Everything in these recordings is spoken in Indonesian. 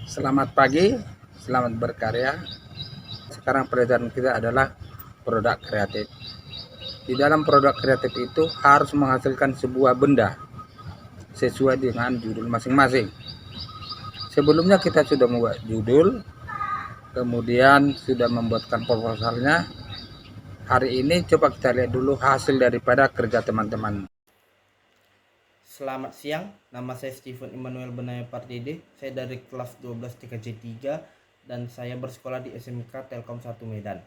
Selamat pagi, selamat berkarya. Sekarang pelajaran kita adalah produk kreatif. Di dalam produk kreatif itu harus menghasilkan sebuah benda sesuai dengan judul masing-masing. Sebelumnya kita sudah membuat judul, kemudian sudah membuatkan proposalnya. Hari ini coba kita lihat dulu hasil daripada kerja teman-teman. Selamat siang, nama saya Steven Immanuel Benaya Pardede. Saya dari kelas 12 TKJ3 dan saya bersekolah di SMK Telkom 1 Medan.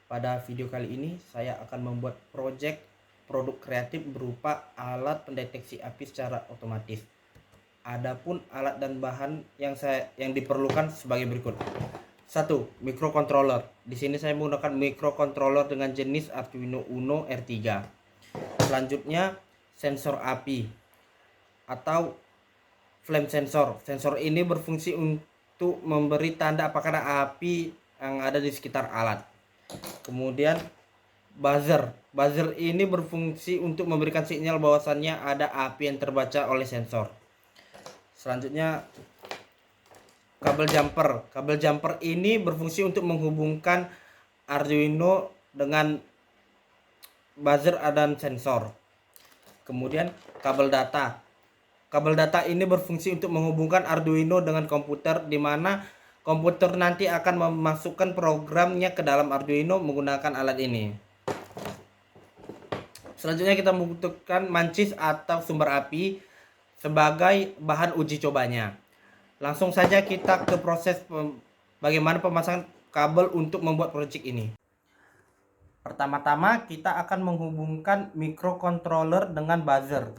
Pada video kali ini saya akan membuat produk kreatif berupa alat pendeteksi api secara otomatis. Adapun alat dan bahan yang diperlukan sebagai berikut. 1. Microcontroller. Di sini saya menggunakan microcontroller dengan jenis Arduino Uno R3. Selanjutnya sensor api atau flame sensor. Sensor ini berfungsi untuk memberi tanda apakah ada api yang ada di sekitar alat. Kemudian buzzer. Buzzer ini berfungsi untuk memberikan sinyal bahwasannya ada api yang terbaca oleh sensor. Selanjutnya kabel jumper. Kabel jumper ini berfungsi untuk menghubungkan Arduino dengan buzzer dan sensor. Kemudian kabel data. Kabel data ini berfungsi untuk menghubungkan Arduino dengan komputer, di mana komputer nanti akan memasukkan programnya ke dalam Arduino menggunakan alat ini. Selanjutnya kita membutuhkan mancis atau sumber api sebagai bahan uji cobanya. Langsung saja kita ke proses bagaimana pemasangan kabel untuk membuat proyek ini. Pertama-tama kita akan menghubungkan microcontroller dengan buzzer.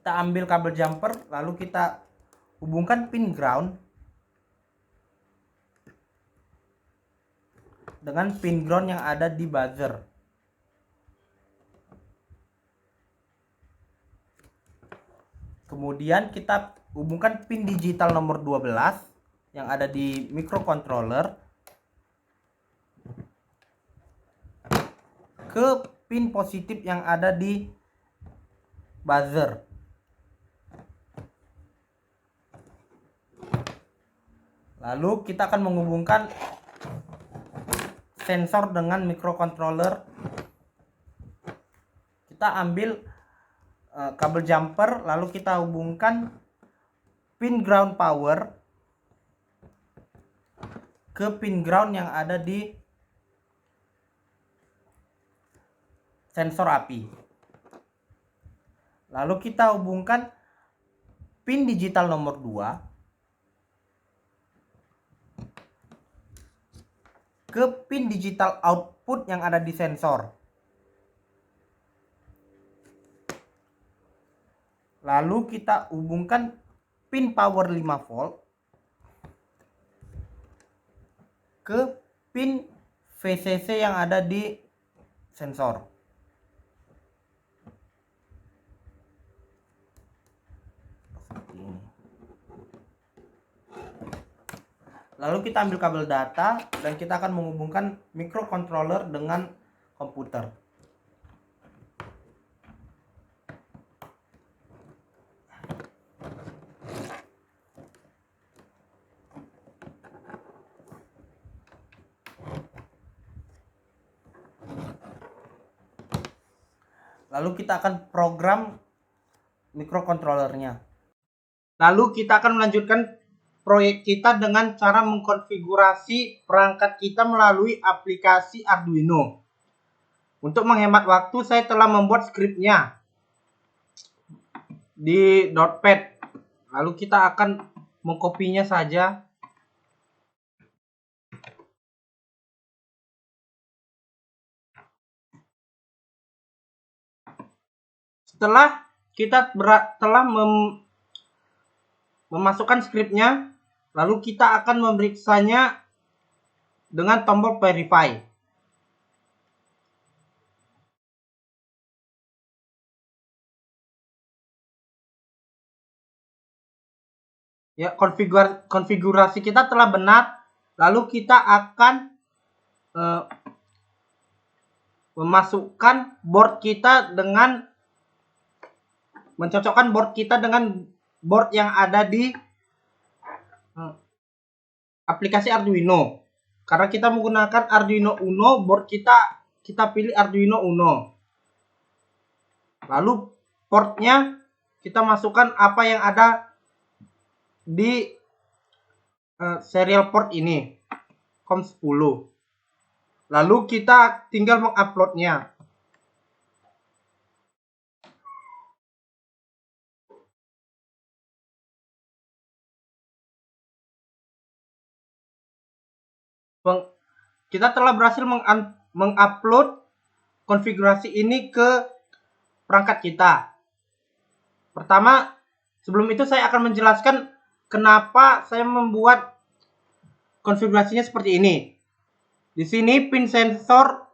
Kita ambil kabel jumper, lalu kita hubungkan pin ground dengan pin ground yang ada di buzzer. Kemudian kita hubungkan pin digital nomor 12 yang ada di microcontroller ke pin positif yang ada di buzzer. Lalu kita akan menghubungkan sensor dengan microcontroller. Kita ambil kabel jumper, lalu kita hubungkan pin ground power ke pin ground yang ada di sensor api. Lalu kita hubungkan pin digital nomor 2 ke pin digital output yang ada di sensor. Lalu kita hubungkan pin power 5 volt ke pin VCC yang ada di sensor. Lalu kita ambil kabel data dan kita akan menghubungkan microcontroller dengan komputer. Lalu kita akan program microcontrollernya. Lalu kita akan melanjutkan proyek kita dengan cara mengkonfigurasi perangkat kita melalui aplikasi Arduino. Untuk menghemat waktu, saya telah membuat skripnya di Notepad. Lalu kita akan mengkopinya saja. Setelah kita telah memasukkan skripnya, lalu kita akan memeriksanya dengan tombol verify. Ya, konfigurasi kita telah benar. Lalu kita akan memasukkan board kita mencocokkan board kita dengan board yang ada di aplikasi Arduino. Karena kita menggunakan Arduino Uno, board kita pilih Arduino Uno. Lalu portnya kita masukkan apa yang ada di serial port ini, COM10. Lalu kita tinggal menguploadnya. Kita telah berhasil mengupload konfigurasi ini ke perangkat kita. Pertama, sebelum itu saya akan menjelaskan kenapa saya membuat konfigurasinya seperti ini. Di sini pin sensor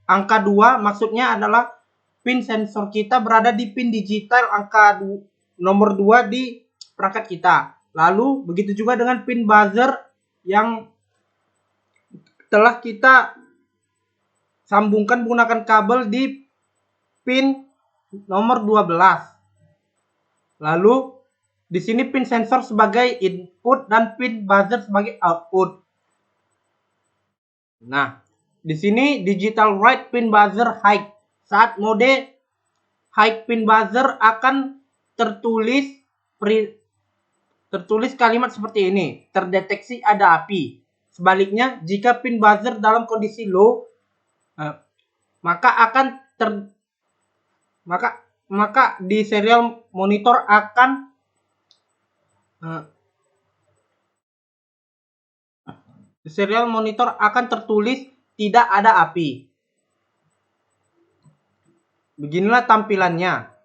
angka 2 maksudnya adalah pin sensor kita berada di pin digital angka nomor 2 di perangkat kita. Lalu begitu juga dengan pin buzzer yang telah kita sambungkan menggunakan kabel di pin nomor 12. Lalu di sini pin sensor sebagai input dan pin buzzer sebagai output. Nah, di sini digital write pin buzzer high. Saat mode high pin buzzer akan tertulis kalimat seperti ini, terdeteksi ada api. Sebaliknya, jika pin buzzer dalam kondisi low, maka di serial monitor akan tertulis tidak ada api. Beginilah tampilannya.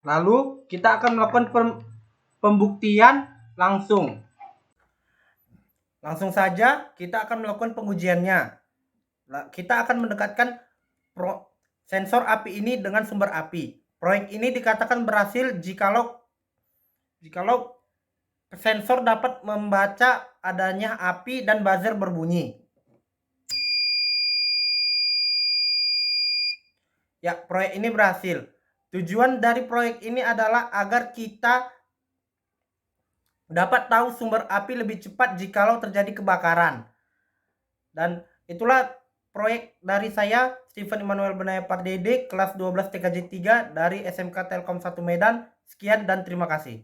Lalu kita akan melakukan pembuktian langsung. Langsung saja kita akan melakukan pengujiannya. Kita akan mendekatkan sensor api ini dengan sumber api. Proyek ini dikatakan berhasil jikalau sensor dapat membaca adanya api dan buzzer berbunyi. Ya, proyek ini berhasil. Tujuan dari proyek ini adalah agar kita dapat tahu sumber api lebih cepat jikalau terjadi kebakaran. Dan itulah proyek dari saya, Steven Immanuel Benaya Pardede, kelas 12 TKJ 3 dari SMK Telkom 1 Medan. Sekian dan terima kasih.